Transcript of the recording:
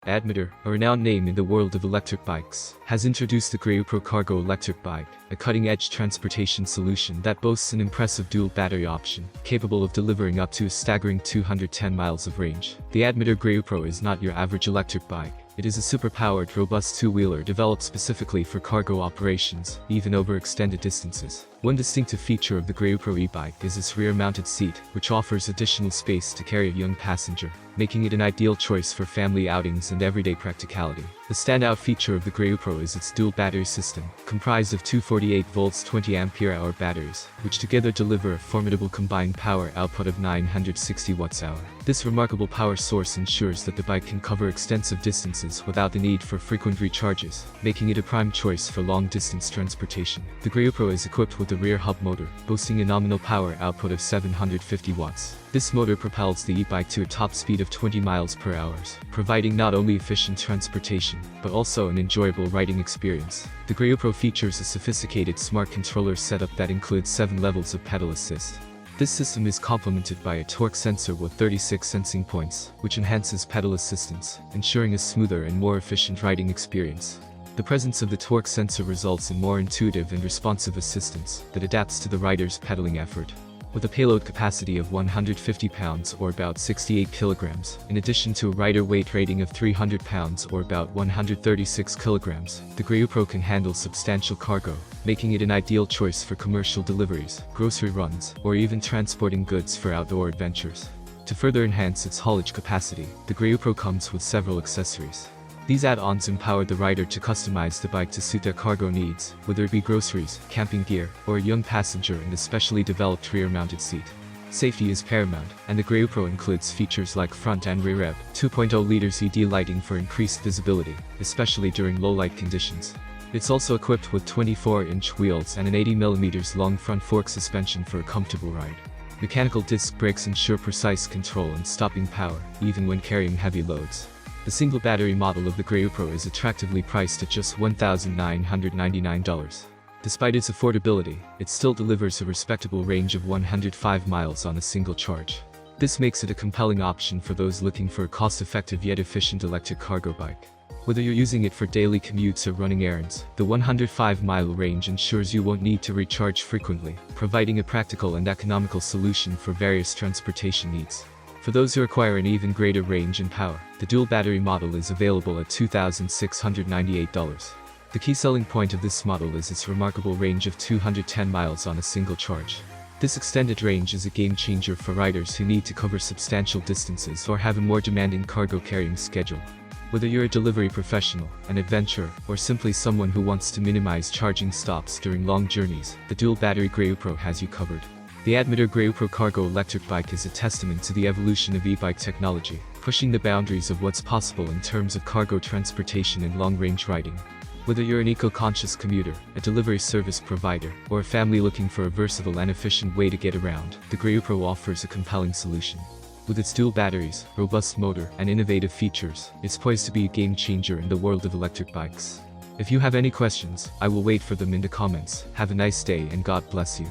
Addmotor, a renowned name in the world of electric bikes, has introduced the Graoopro Cargo electric bike, a cutting-edge transportation solution that boasts an impressive dual battery option, capable of delivering up to a staggering 210 miles of range. The Addmotor Graoopro is not your average electric bike. It is a super-powered, robust two-wheeler developed specifically for cargo operations, even over extended distances. One distinctive feature of the Graoopro e-bike is its rear-mounted seat, which offers additional space to carry a young passenger, making it an ideal choice for family outings and everyday practicality. The standout feature of the Graoopro is its dual battery system, comprised of two 48-volt 20-ampere-hour batteries, which together deliver a formidable combined power output of 960 watts-hour. This remarkable power source ensures that the bike can cover extensive distances without the need for frequent recharges, making it a prime choice for long-distance transportation. The Graoopro is equipped with a rear hub motor, boasting a nominal power output of 750 watts. This motor propels the e-bike to a top speed of 20 miles per hour, providing not only efficient transportation, but also an enjoyable riding experience. The Graoopro features a sophisticated smart controller setup that includes 7 levels of pedal assist. This system is complemented by a torque sensor with 36 sensing points, which enhances pedal assistance, ensuring a smoother and more efficient riding experience. The presence of the torque sensor results in more intuitive and responsive assistance that adapts to the rider's pedaling effort. With a payload capacity of 150 pounds or about 68 kilograms, in addition to a rider weight rating of 300 pounds or about 136 kilograms, the Graoopro can handle substantial cargo, making it an ideal choice for commercial deliveries, grocery runs, or even transporting goods for outdoor adventures. To further enhance its haulage capacity, the Graoopro comes with several accessories. These add-ons empower the rider to customize the bike to suit their cargo needs, whether it be groceries, camping gear, or a young passenger in a specially developed rear-mounted seat. Safety is paramount, and the Graoopro includes features like front and rear EB2.0 LED lighting for increased visibility, especially during low-light conditions. It's also equipped with 24-inch wheels and an 80mm long front fork suspension for a comfortable ride. Mechanical disc brakes ensure precise control and stopping power, even when carrying heavy loads. The single battery model of the Graoopro is attractively priced at just $1,999. Despite its affordability, it still delivers a respectable range of 105 miles on a single charge. This makes it a compelling option for those looking for a cost-effective yet efficient electric cargo bike. Whether you're using it for daily commutes or running errands, the 105-mile range ensures you won't need to recharge frequently, providing a practical and economical solution for various transportation needs. For those who require an even greater range and power, the dual battery model is available at $2,698. The key selling point of this model is its remarkable range of 210 miles on a single charge. This extended range is a game changer for riders who need to cover substantial distances or have a more demanding cargo carrying schedule. Whether you're a delivery professional, an adventurer, or simply someone who wants to minimize charging stops during long journeys, the dual battery Graoopro has you covered. The Addmotor Graoopro Cargo electric bike is a testament to the evolution of e-bike technology, pushing the boundaries of what's possible in terms of cargo transportation and long-range riding. Whether you're an eco-conscious commuter, a delivery service provider, or a family looking for a versatile and efficient way to get around, the Graoopro offers a compelling solution. With its dual batteries, robust motor, and innovative features, it's poised to be a game-changer in the world of electric bikes. If you have any questions, I will wait for them in the comments. Have a nice day and God bless you.